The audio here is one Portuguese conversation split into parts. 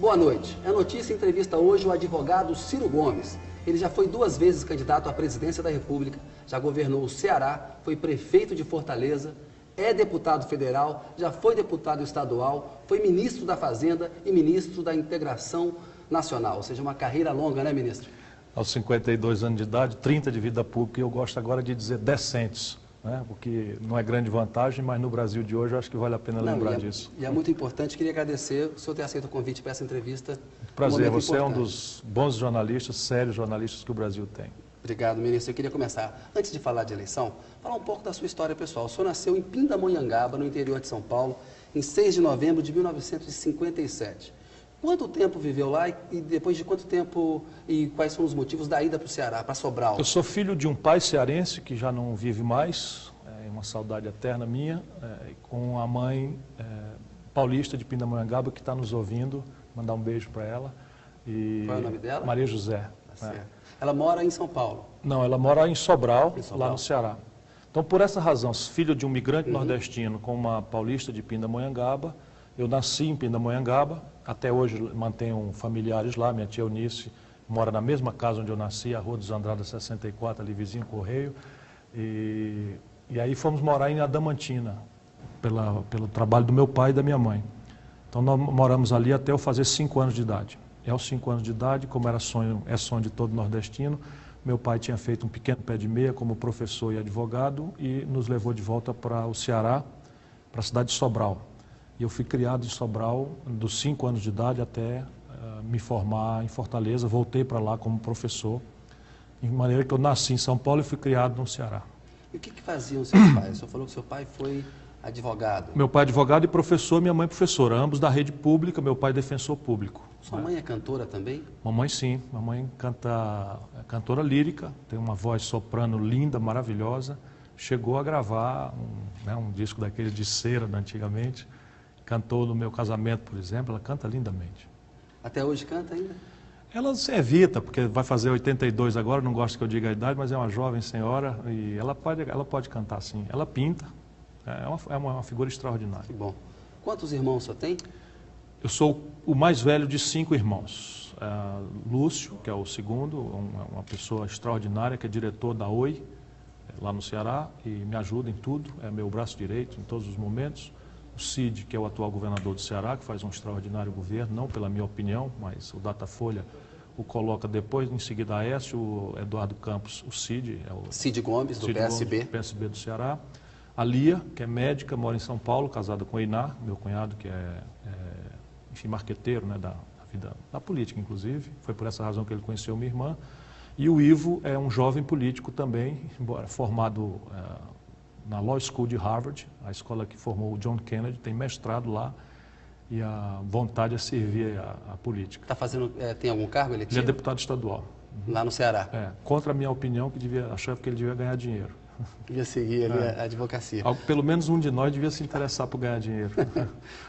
Boa noite. É notícia em entrevista hoje o advogado Ciro Gomes. Ele já foi 2 vezes candidato à presidência da República, já governou o Ceará, foi prefeito de Fortaleza, é deputado federal, já foi deputado estadual, foi ministro da Fazenda e ministro da Integração Nacional. Ou seja, uma carreira longa, né, ministro? Aos 52 anos de idade, 30 de vida pública, e eu gosto agora de dizer decentes, né? Porque não é grande vantagem, mas no Brasil de hoje eu acho que vale a pena lembrar disso. E é muito importante, queria agradecer o senhor ter aceito o convite para essa entrevista. Prazer, você é um dos bons jornalistas, sérios jornalistas que o Brasil tem. Obrigado, ministro. Eu queria começar, antes de falar de eleição, falar um pouco da sua história pessoal. O senhor nasceu em Pindamonhangaba, no interior de São Paulo, em 6 de novembro de 1957. Quanto tempo viveu lá e depois de quanto tempo e quais são os motivos da ida para o Ceará, para Sobral? Eu sou filho de um pai cearense que já não vive mais, é uma saudade eterna minha, com a mãe paulista de Pindamonhangaba que está nos ouvindo, mandar um beijo para ela. Qual é o nome dela? Maria José. Ela mora em São Paulo? Não, ela mora em Sobral, lá no Ceará. Então, por essa razão, filho de um migrante nordestino com uma paulista de Pindamonhangaba, eu nasci em Pindamonhangaba, até hoje mantenho familiares lá, minha tia Eunice mora na mesma casa onde eu nasci, a Rua dos Andradas 64, ali vizinho Correio, e aí fomos morar em Adamantina, pelo trabalho do meu pai e da minha mãe. Então nós moramos ali até eu fazer 5 anos de idade. E aos 5 anos de idade, como era sonho de todo nordestino, meu pai tinha feito um pequeno pé de meia como professor e advogado e nos levou de volta para o Ceará, para a cidade de Sobral. E eu fui criado em Sobral dos 5 anos de idade até me formar em Fortaleza. Voltei para lá como professor, de maneira que eu nasci em São Paulo e fui criado no Ceará. E o que faziam os seus pais? O senhor falou que seu pai foi advogado. Meu pai é advogado e professor, minha mãe professora, ambos da rede pública, meu pai defensor público. Sua mãe é cantora também? Mamãe sim, mamãe é cantora lírica, tem uma voz soprano linda, maravilhosa. Chegou a gravar um disco daquele de cera da antigamente. Cantou no meu casamento, por exemplo, ela canta lindamente. Até hoje canta ainda? Ela se evita, porque vai fazer 82 agora, não gosto que eu diga a idade, mas é uma jovem senhora e ela pode cantar sim. Ela pinta, é uma figura extraordinária. Que bom. Quantos irmãos o senhor tem? Eu sou o mais velho de 5 irmãos. Lúcio, que é o segundo, uma pessoa extraordinária, que é diretor da Oi, lá no Ceará, e me ajuda em tudo, é meu braço direito em todos os momentos. O Cid, que é o atual governador do Ceará, que faz um extraordinário governo, não pela minha opinião, mas o Datafolha o coloca depois, em seguida a Aécio, o Eduardo Campos, o Cid. Cid Gomes, do PSB. Gomes, PSB do Ceará. A Lia, que é médica, mora em São Paulo, casada com o Einar, meu cunhado, que enfim, marqueteiro, né, da vida da política, inclusive. Foi por essa razão que ele conheceu minha irmã. E o Ivo é um jovem político também, formado na Law School de Harvard, a escola que formou o John Kennedy, tem mestrado lá e a vontade é servir a política. Está fazendo, tem algum cargo eletivo? Ele é deputado estadual. Lá no Ceará? Contra a minha opinião, achava que ele devia ganhar dinheiro. Devia seguir ali a advocacia. Pelo menos um de nós devia se interessar por ganhar dinheiro.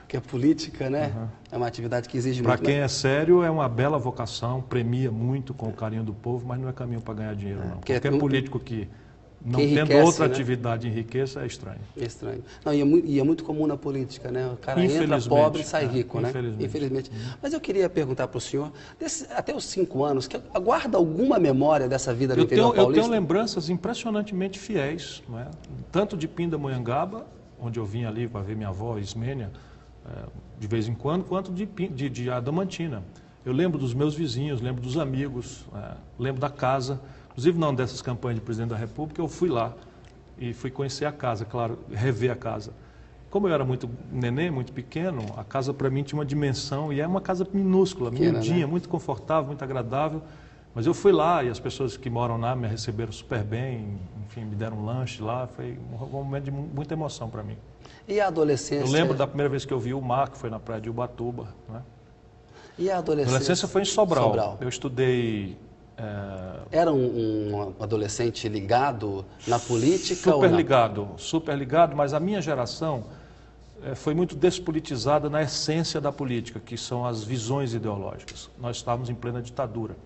Porque a política, né, é uma atividade que exige muito. Para quem é sério, é uma bela vocação, premia muito com o carinho do povo, mas não é caminho para ganhar dinheiro, não. Qualquer político que não tendo outra atividade enriqueça é estranho. É estranho. Não, e é muito comum na política, né? O cara entra pobre e sai rico, né? Infelizmente. Mas eu queria perguntar para o senhor, até os 5 anos, guarda alguma memória dessa vida no interior paulista? Eu tenho lembranças impressionantemente fiéis, não é? Tanto de Pindamonhangaba, onde eu vim ali para ver minha avó, Ismênia, de vez em quando, quanto de Adamantina. Eu lembro dos meus vizinhos, lembro dos amigos, lembro da casa. Inclusive, não dessas campanhas de presidente da República, eu fui lá e fui conhecer a casa, claro, rever a casa. Como eu era muito neném, muito pequeno, a casa para mim tinha uma dimensão e é uma casa minúscula, miudinha, né? Muito confortável, muito agradável. Mas eu fui lá e as pessoas que moram lá me receberam super bem, enfim, me deram um lanche lá, foi um momento de muita emoção para mim. E a adolescência? Eu lembro da primeira vez que eu vi o mar, que foi na praia de Ubatuba, né? E a adolescência? A adolescência foi em Sobral. Eu estudei... Era um adolescente ligado na política? Super ligado, mas a minha geração foi muito despolitizada na essência da política, que são as visões ideológicas. Nós estávamos em plena ditadura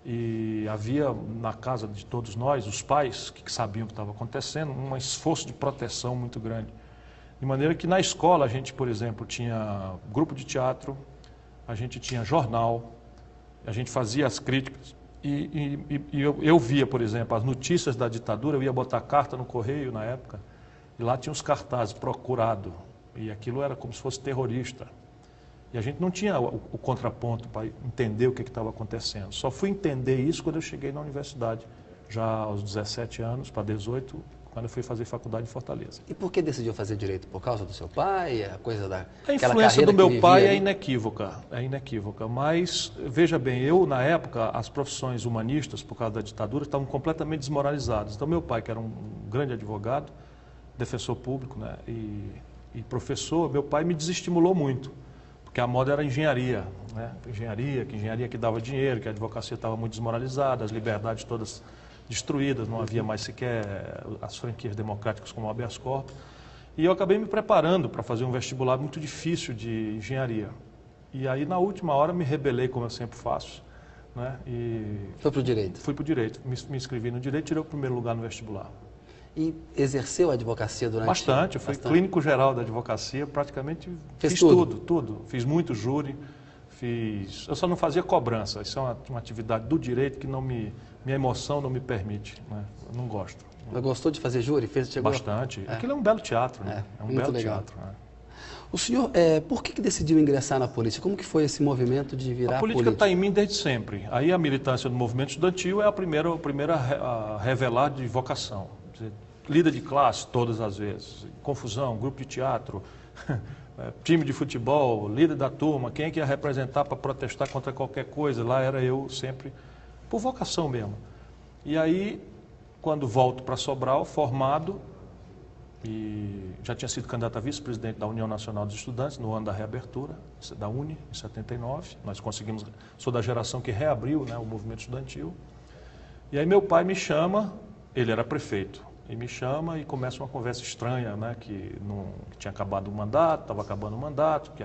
e havia na casa de todos nós, os pais que sabiam o que estava acontecendo, um esforço de proteção muito grande. De maneira que na escola a gente, por exemplo, tinha grupo de teatro, a gente tinha jornal, a gente fazia as críticas. Eu via, por exemplo, as notícias da ditadura, eu ia botar carta no correio na época, e lá tinha os cartazes, procurado, e aquilo era como se fosse terrorista. E a gente não tinha o contraponto para entender o que estava acontecendo. Só fui entender isso quando eu cheguei na universidade, já aos 17 anos, para 18, quando eu fui fazer faculdade em Fortaleza. E por que decidiu fazer direito? Por causa do seu pai? A coisa da A influência do meu pai é inequívoca, mas veja bem, eu na época, as profissões humanistas, por causa da ditadura, estavam completamente desmoralizadas. Então meu pai, que era um grande advogado, defensor público, né, e professor, meu pai me desestimulou muito, porque a moda era engenharia, né, engenharia que dava dinheiro, que a advocacia estava muito desmoralizada, as liberdades todas destruídas, não havia mais sequer as franquias democráticas como o habeas corpus. E eu acabei me preparando para fazer um vestibular muito difícil de engenharia. E aí, na última hora, me rebelei, como eu sempre faço. Né? E foi para o direito? Fui para o direito. Me inscrevi no direito e tirei o primeiro lugar no vestibular. E exerceu a advocacia durante... Bastante. Eu fui clínico geral da advocacia, praticamente fiz tudo. Fiz muito júri. Eu só não fazia cobrança. Isso é uma atividade do direito que minha emoção não me permite. Né? Eu não gosto. Mas gostou de fazer júri? Bastante. Aquilo é um belo teatro. Né? É um belo teatro. Né? O senhor, por que decidiu ingressar na política? Como que foi esse movimento de virar político? A política está em mim desde sempre. Aí a militância do movimento estudantil é a primeira a revelar de vocação. Líder de classe, todas as vezes. Confusão, grupo de teatro... time de futebol, líder da turma, quem é que ia representar para protestar contra qualquer coisa? Lá era eu sempre, por vocação mesmo. E aí, quando volto para Sobral, formado, e já tinha sido candidato a vice-presidente da União Nacional dos Estudantes, no ano da reabertura, da UNE, em 79. Nós conseguimos, sou da geração que reabriu, né, o movimento estudantil. E aí meu pai me chama, ele era prefeito. E me chama e começa uma conversa estranha, né, que tinha acabado o mandato, estava acabando o mandato, que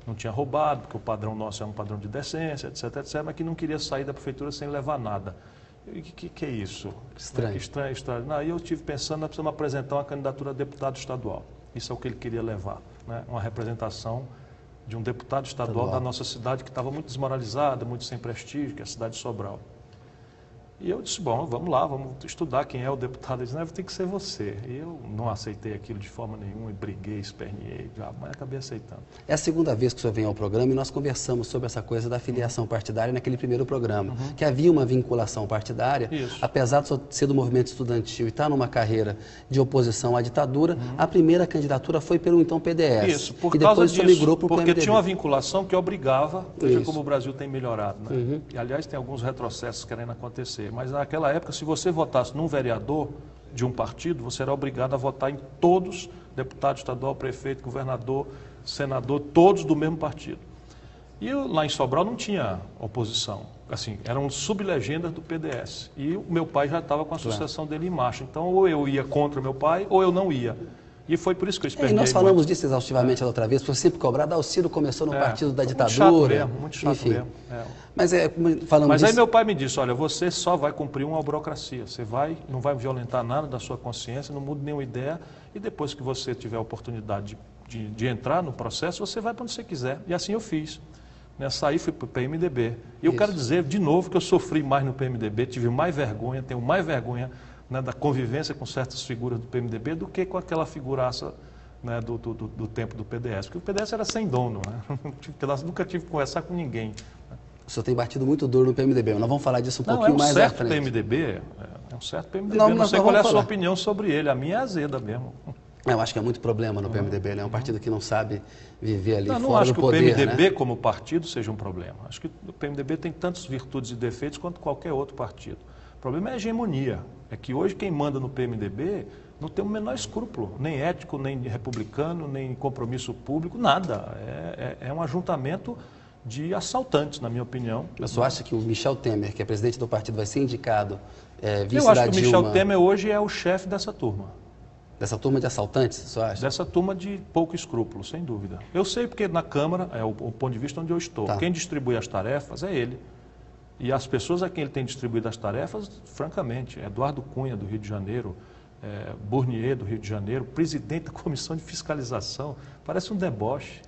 não tinha roubado, porque o padrão nosso é um padrão de decência, etc, mas que não queria sair da prefeitura sem levar nada. E que é isso? Estranho. Estranho. Aí eu estive pensando, nós precisamos apresentar uma candidatura a deputado estadual. Isso é o que ele queria levar, né, uma representação de um deputado estadual da nossa cidade que estava muito desmoralizada, muito sem prestígio, que é a cidade de Sobral. E eu disse, bom, vamos lá, vamos estudar quem é o deputado. Ele disse, tem que ser você. E eu não aceitei aquilo de forma nenhuma, e briguei, esperneei, mas acabei aceitando. É a segunda vez que o senhor vem ao programa e nós conversamos sobre essa coisa da filiação partidária naquele primeiro programa, que havia uma vinculação partidária, apesar de ser do movimento estudantil e estar numa carreira de oposição à ditadura, a primeira candidatura foi pelo então PDS. Isso, por e causa depois disso, migrou para o porque PMDB. Tinha uma vinculação que obrigava, veja como o Brasil tem melhorado. Né? E, aliás, tem alguns retrocessos querendo acontecer. Mas naquela época, se você votasse num vereador de um partido, você era obrigado a votar em todos, deputado estadual, prefeito, governador, senador, todos do mesmo partido. E lá em Sobral não tinha oposição, assim, eram sublegendas do PDS. E o meu pai já estava com a sucessão dele em marcha. Então, ou eu ia contra meu pai, ou eu não ia. E foi por isso que eu esperneei. E nós falamos disso exaustivamente a outra vez, porque sempre cobrado, o Ciro começou no partido da ditadura. Muito chato mesmo. Mas falamos disso. Aí meu pai me disse, olha, você só vai cumprir uma burocracia, você não vai violentar nada da sua consciência, não muda nenhuma ideia, e depois que você tiver a oportunidade de entrar no processo, você vai para onde você quiser. E assim eu fiz. Saí, fui para o PMDB. E eu quero dizer, de novo, que eu sofri mais no PMDB, tive mais vergonha, tenho mais vergonha, né, da convivência com certas figuras do PMDB do que com aquela figuraça, né, do tempo do PDS. Porque o PDS era sem dono, né? Nunca tive que conversar com ninguém. O senhor tem batido muito duro no PMDB, nós vamos falar disso um pouquinho mais à frente. É um certo PMDB, não sei qual é a sua opinião sobre ele, a minha é azeda mesmo. Eu acho que é muito problema no PMDB, né? É um partido que não sabe viver ali fora do poder. Não acho que o PMDB, né, como partido, seja um problema. Acho que o PMDB tem tantas virtudes e defeitos quanto qualquer outro partido. O problema é a hegemonia. É que hoje quem manda no PMDB não tem o menor escrúpulo, nem ético, nem republicano, nem compromisso público, nada. É um ajuntamento de assaltantes, na minha opinião. O senhor acha que o Michel Temer, que é presidente do partido, vai ser indicado vice da Dilma? Eu acho que o Michel Temer hoje é o chefe dessa turma. Dessa turma de assaltantes, o senhor acha? Dessa turma de pouco escrúpulo, sem dúvida. Eu sei porque na Câmara, é o ponto de vista onde eu estou, quem distribui as tarefas é ele. E as pessoas a quem ele tem distribuído as tarefas, francamente, Eduardo Cunha, do Rio de Janeiro, Burnier, do Rio de Janeiro, presidente da Comissão de Fiscalização, parece um deboche.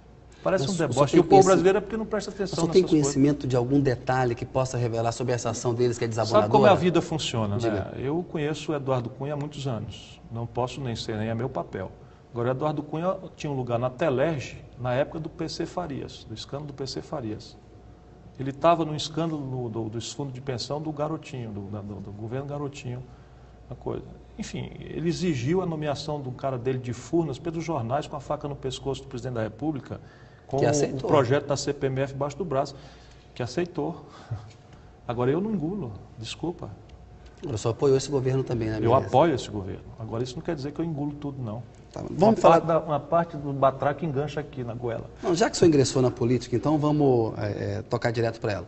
Parece um deboche. E o povo brasileiro é porque não presta atenção nessas coisas. Você tem conhecimento de algum detalhe que possa revelar sobre essa ação deles que é desabonadora? Sabe como a vida funciona, né? Eu conheço o Eduardo Cunha há muitos anos. Não posso nem ser, nem é meu papel. Agora, o Eduardo Cunha tinha um lugar na Telerge, na época do PC Farias, do escândalo do PC Farias. Ele estava no escândalo dos fundos de pensão do Garotinho, do governo Garotinho. Uma coisa. Enfim, ele exigiu a nomeação do cara dele de Furnas pelos jornais com a faca no pescoço do presidente da República, com o projeto da CPMF embaixo do braço, que aceitou. Agora eu não engulo, desculpa. Eu só apoio esse governo também, né? Eu apoio esse governo. Agora isso não quer dizer que eu engulo tudo, não. Tá, vamos falar uma parte do batraque engancha aqui na goela. Não, já que o senhor ingressou na política, então vamos tocar direto para ela.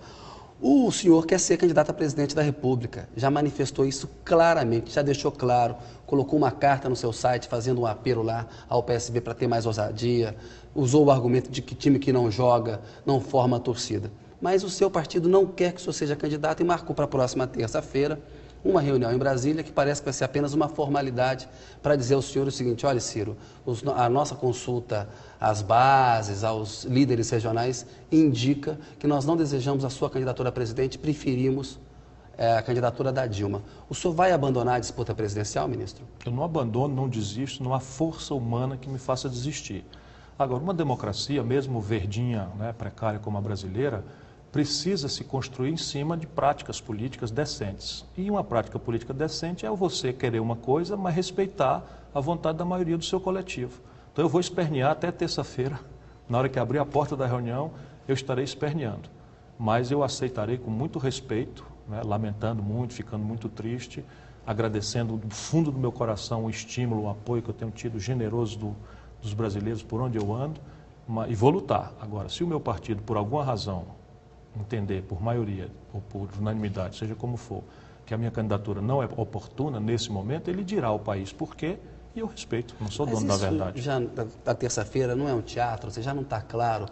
O senhor quer ser candidato a presidente da República, já manifestou isso claramente, já deixou claro, colocou uma carta no seu site fazendo um apelo lá ao PSB para ter mais ousadia, usou o argumento de que time que não joga não forma torcida. Mas o seu partido não quer que o senhor seja candidato e marcou para a próxima terça-feira uma reunião em Brasília que parece que vai ser apenas uma formalidade para dizer ao senhor o seguinte: olha, Ciro, a nossa consulta às bases, aos líderes regionais, indica que nós não desejamos a sua candidatura a presidente, preferimos a candidatura da Dilma. O senhor vai abandonar a disputa presidencial, ministro? Eu não abandono, não desisto, não há força humana que me faça desistir. Agora, uma democracia, mesmo verdinha, né, precária como a brasileira, precisa se construir em cima de práticas políticas decentes. E uma prática política decente é você querer uma coisa, mas respeitar a vontade da maioria do seu coletivo. Então eu vou espernear até terça-feira, na hora que abrir a porta da reunião, eu estarei esperneando. Mas eu aceitarei com muito respeito, né, lamentando muito, ficando muito triste, agradecendo do fundo do meu coração o estímulo, o apoio que eu tenho tido generoso dos brasileiros por onde eu ando, e vou lutar. Agora, se o meu partido, por alguma razão, entender por maioria ou por unanimidade, seja como for, que a minha candidatura não é oportuna nesse momento, ele dirá ao país por quê e eu respeito, não sou dono da verdade. Já na terça-feira não é um teatro, você já não está claro.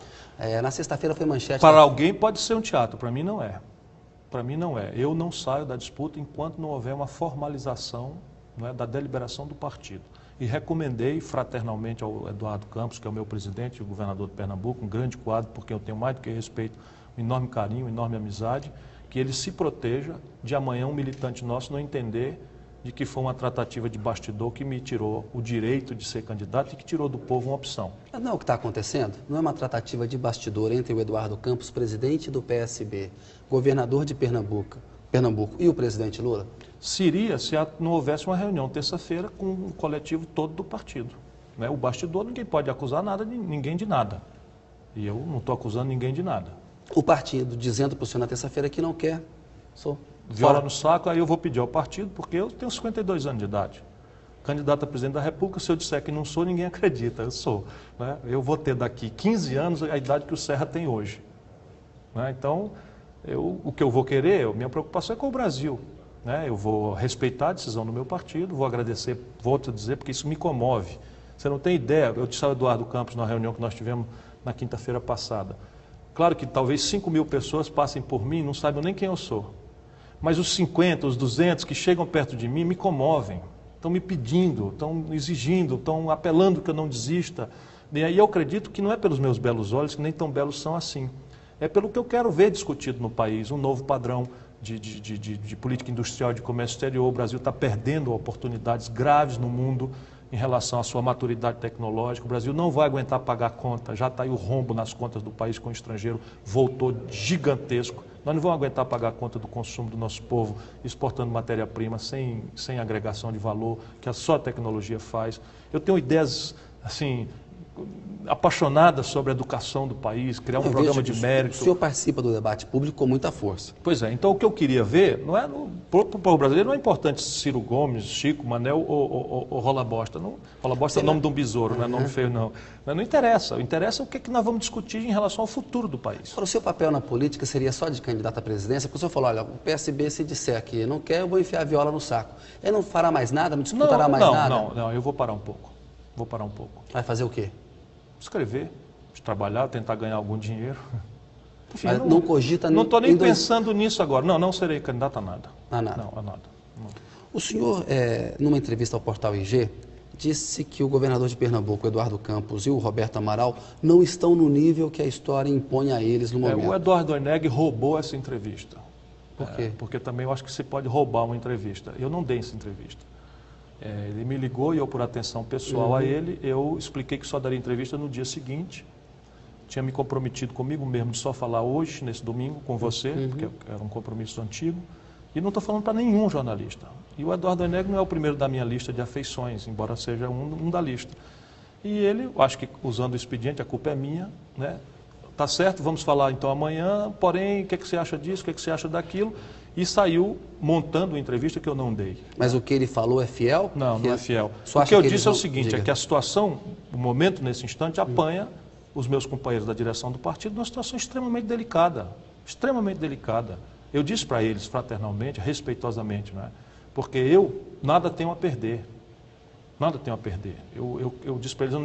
Na sexta-feira foi manchete... Para alguém pode ser um teatro, para mim não é. Para mim não é. Eu não saio da disputa enquanto não houver uma formalização, não é, da deliberação do partido. E recomendei fraternalmente ao Eduardo Campos, que é o meu presidente e o governador de Pernambuco, um grande quadro, porque eu tenho mais do que respeito, um enorme carinho, uma enorme amizade, que ele se proteja de amanhã um militante nosso não entender de que foi uma tratativa de bastidor que me tirou o direito de ser candidato e que tirou do povo uma opção. Não é o que está acontecendo? Não é uma tratativa de bastidor entre o Eduardo Campos, presidente do PSB, governador de Pernambuco, e o presidente Lula? Seria se não houvesse uma reunião terça-feira com o coletivo todo do partido. Né? O bastidor, ninguém pode acusar ninguém de nada. E eu não estou acusando ninguém de nada. O partido dizendo para o senhor na terça-feira que não quer. Viola no saco, aí eu vou pedir ao partido, porque eu tenho 52 anos de idade. Candidato a presidente da República, se eu disser que não sou, ninguém acredita, eu sou. Né? Eu vou ter daqui 15 anos a idade que o Serra tem hoje. Né? Então, o que eu vou querer, minha preocupação é com o Brasil. Né? Eu vou respeitar a decisão do meu partido, vou agradecer, volto a dizer, porque isso me comove. Você não tem ideia, eu disse ao Eduardo Campos na reunião que nós tivemos na quinta-feira passada. Claro que talvez 5.000 pessoas passem por mim e não saibam nem quem eu sou. Mas os 50, os 200 que chegam perto de mim me comovem. Estão me pedindo, estão exigindo, estão apelando que eu não desista. E aí eu acredito que não é pelos meus belos olhos, que nem tão belos são assim. É pelo que eu quero ver discutido no país, um novo padrão de política industrial, de comércio exterior. O Brasil está perdendo oportunidades graves no mundo em relação à sua maturidade tecnológica. O Brasil não vai aguentar pagar conta, já está aí o rombo nas contas do país com o estrangeiro, voltou gigantesco. Nós não vamos aguentar pagar a conta do consumo do nosso povo, exportando matéria-prima sem agregação de valor, que só a tecnologia faz. Eu tenho ideias, assim, apaixonadas sobre a educação do país, criar um programa de mérito. O senhor participa do debate público com muita força. Pois é, então o que eu queria ver, não é para o povo brasileiro, não é importante Ciro Gomes, Chico, Manel ou Rola Bosta. Rola Bosta é o nome de um besouro, não é nome feio não. Não interessa, o interessa é o que nós vamos discutir em relação ao futuro do país. Para o seu papel na política seria só de candidato à presidência? Porque o senhor falou, olha, o PSB se disser que não quer, eu vou enfiar a viola no saco. Ele não fará mais nada, não disputará mais nada? Não, eu vou parar um pouco. Vou parar um pouco. Vai fazer o quê? Escrever, trabalhar, tentar ganhar algum dinheiro. Enfim, mas não cogita... Não estou nem pensando nisso agora. Não serei candidato a nada. A nada? Não, a nada. O senhor, numa entrevista ao portal IG, disse que o governador de Pernambuco, Eduardo Campos, e o Roberto Amaral não estão no nível que a história impõe a eles no momento. O Eduardo Oineg roubou essa entrevista. Por quê? Porque também eu acho que você pode roubar uma entrevista. Eu não dei essa entrevista. Ele me ligou e eu, por atenção pessoal a ele, eu expliquei que só daria entrevista no dia seguinte. Tinha me comprometido comigo mesmo de só falar hoje, nesse domingo, com você, porque era um compromisso antigo. E não estou falando para nenhum jornalista. E o Eduardo Oineg não é o primeiro da minha lista de afeições, embora seja um da lista. E ele, acho que usando o expediente, a culpa é minha, né? Tá certo, vamos falar então amanhã, porém, o que você acha disso, o que você acha daquilo? E saiu montando uma entrevista que eu não dei. Mas o que ele falou é fiel? Não, não é fiel. O que eu disse é o seguinte, é que a situação, o momento nesse instante, apanha os meus companheiros da direção do partido numa situação extremamente delicada. Extremamente delicada. Eu disse para eles, fraternalmente, respeitosamente, né? Porque eu nada tenho a perder. Nada tenho a perder. Eu disse para eles,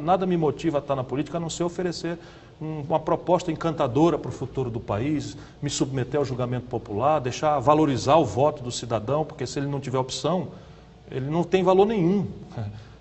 nada me motiva a estar na política a não ser oferecer uma proposta encantadora para o futuro do país, me submeter ao julgamento popular, valorizar o voto do cidadão, porque se ele não tiver opção, ele não tem valor nenhum.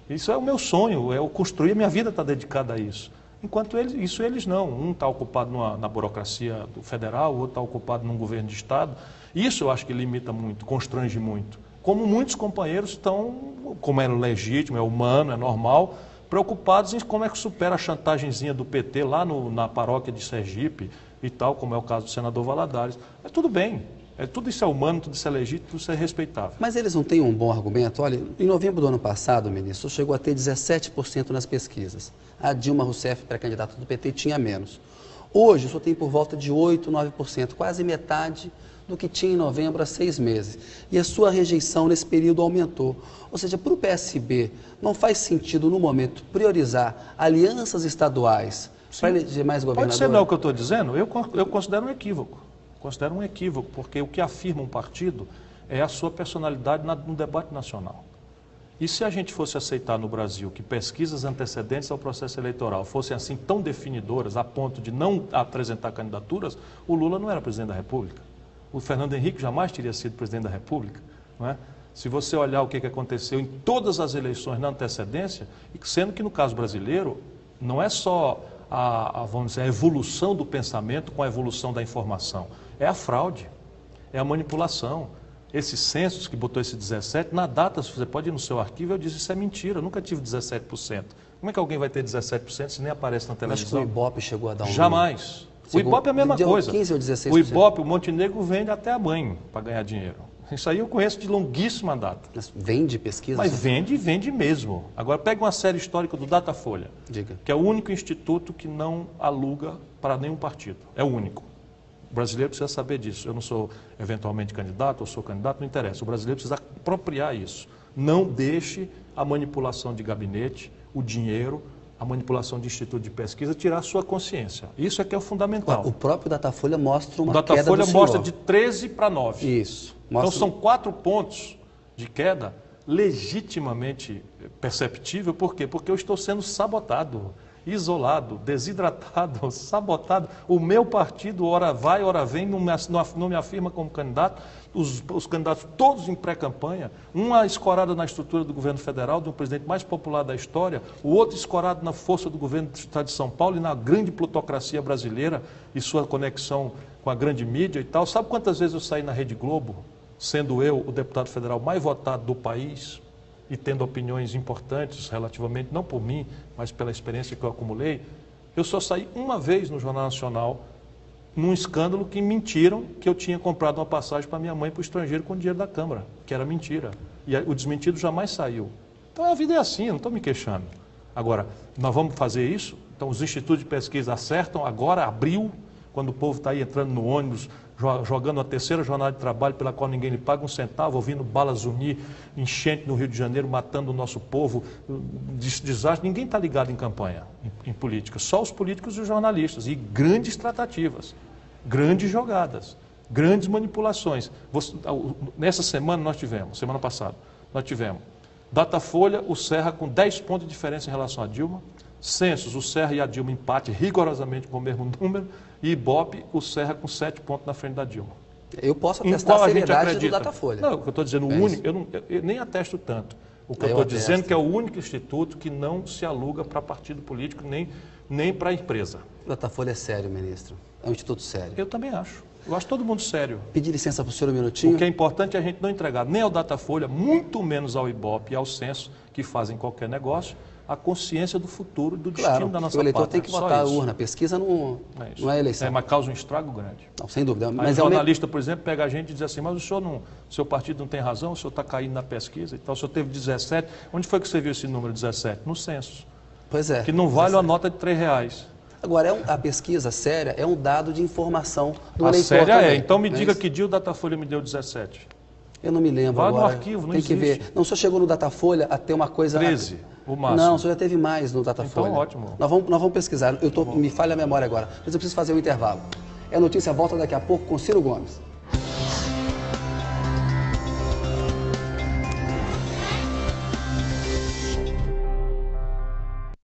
Isso é o meu sonho, eu construir, a minha vida está dedicada a isso. Enquanto eles não. Um está ocupado na burocracia do federal, o outro está ocupado num governo de Estado. Isso eu acho que limita muito, constrange muito. Como muitos companheiros estão, como é legítimo, é humano, é normal, preocupados em como é que supera a chantagemzinha do PT lá na paróquia de Sergipe e tal, como é o caso do senador Valadares. Mas tudo bem, tudo isso é humano, tudo isso é legítimo, tudo isso é respeitável. Mas eles não têm um bom argumento? Olha, em novembro do ano passado, ministro, chegou a ter 17% nas pesquisas. A Dilma Rousseff, pré-candidata do PT, tinha menos. Hoje, o senhor tem por volta de 8%, 9%, quase metade do que tinha em novembro há 6 meses. E a sua rejeição nesse período aumentou. Ou seja, para o PSB, não faz sentido, no momento, priorizar alianças estaduais para eleger mais governadores? Pode ser não o que eu estou dizendo? Eu considero um equívoco. Considero um equívoco, porque o que afirma um partido é a sua personalidade no debate nacional. E se a gente fosse aceitar no Brasil que pesquisas antecedentes ao processo eleitoral fossem assim tão definidoras a ponto de não apresentar candidaturas, o Lula não era presidente da República. O Fernando Henrique jamais teria sido presidente da República, não é? Se você olhar o que aconteceu em todas as eleições na antecedência, sendo que no caso brasileiro não é só vamos dizer, a evolução do pensamento com a evolução da informação, é a fraude, é a manipulação. Esses censos que botou esse 17, na data, você pode ir no seu arquivo, eu disse, isso é mentira, eu nunca tive 17%. Como é que alguém vai ter 17% se nem aparece na televisão? Acho que o Ibope chegou a dar um... Jamais. O Ibope é a mesma coisa. 15 ou 16%. O Ibope, o Montenegro vende até a mãe para ganhar dinheiro. Isso aí eu conheço de longuíssima data. Mas vende pesquisa? Mas vende e vende mesmo. Agora pega uma série histórica do Datafolha, que é o único instituto que não aluga para nenhum partido. É o único. O brasileiro precisa saber disso. Eu não sou eventualmente candidato, ou sou candidato, não interessa. O brasileiro precisa apropriar isso. Não deixe a manipulação de gabinete, o dinheiro, a manipulação de instituto de pesquisa tirar a sua consciência. Isso é que é o fundamental. O próprio Datafolha mostra uma queda do Datafolha mostra de 13 para 9. Isso. Então são 4 pontos de queda legitimamente perceptível. Por quê? Porque eu estou sendo sabotado, isolado, desidratado, sabotado. O meu partido, ora vai, ora vem, não me afirma como candidato. Os candidatos todos em pré-campanha, uma escorada na estrutura do governo federal, do presidente mais popular da história, o outro escorado na força do governo do estado de São Paulo e na grande plutocracia brasileira e sua conexão com a grande mídia e tal. Sabe quantas vezes eu saí na Rede Globo, sendo eu o deputado federal mais votado do país e tendo opiniões importantes relativamente, não por mim, mas pela experiência que eu acumulei? Eu só saí uma vez no Jornal Nacional num escândalo que mentiram que eu tinha comprado uma passagem para minha mãe para o estrangeiro com dinheiro da Câmara, que era mentira. E o desmentido jamais saiu. Então a vida é assim, eu não estou me queixando. Agora, nós vamos fazer isso? Então os institutos de pesquisa acertam agora, abril, quando o povo está aí entrando no ônibus, jogando a terceira jornada de trabalho pela qual ninguém lhe paga um centavo, ouvindo balas zunir, enchente no Rio de Janeiro, matando o nosso povo, desastre. Ninguém está ligado em campanha, em política, só os políticos e os jornalistas. E grandes tratativas, grandes jogadas, grandes manipulações. Nessa semana semana passada, nós tivemos Datafolha, o Serra com 10 pontos de diferença em relação a Dilma, Censos, o Serra e a Dilma empate rigorosamente com o mesmo número, e Ibope, o Serra com 7 pontos na frente da Dilma. Eu posso atestar a seriedade do Datafolha. Não, o que eu estou dizendo, o único, eu nem atesto tanto. O que eu estou dizendo é que é o único instituto que não se aluga para partido político, nem para empresa. O Datafolha é sério, ministro. É um instituto sério. Eu também acho. Eu acho todo mundo sério. Pedir licença para o senhor um minutinho. O que é importante é a gente não entregar nem ao Datafolha, muito menos ao Ibope e ao Censo, que fazem qualquer negócio, a consciência do futuro, do destino da nossa pátria. O eleitor tem que votar a urna. Pesquisa não é eleição. Mas causa um estrago grande. Não, sem dúvida. Mas o jornalista, por exemplo, pega a gente e diz assim, mas o seu partido não tem razão, o senhor está caindo na pesquisa e tal, o senhor teve 17. Onde foi que você viu esse número 17? No censo. Pois é. Que não vale a nota de R$3. Agora, a pesquisa séria é um dado de informação do eleitor séria também. Então me diga que dia o Datafolha me deu 17. Eu não me lembro Vai agora. no arquivo, não tem que existe. ver. Não, o senhor chegou no Datafolha a ter uma coisa... 13, o máximo. Não, o senhor já teve mais no Datafolha. Então, ótimo. Nós vamos pesquisar. Me falha a memória agora. Mas eu preciso fazer um intervalo. É notícia, volta daqui a pouco com Ciro Gomes.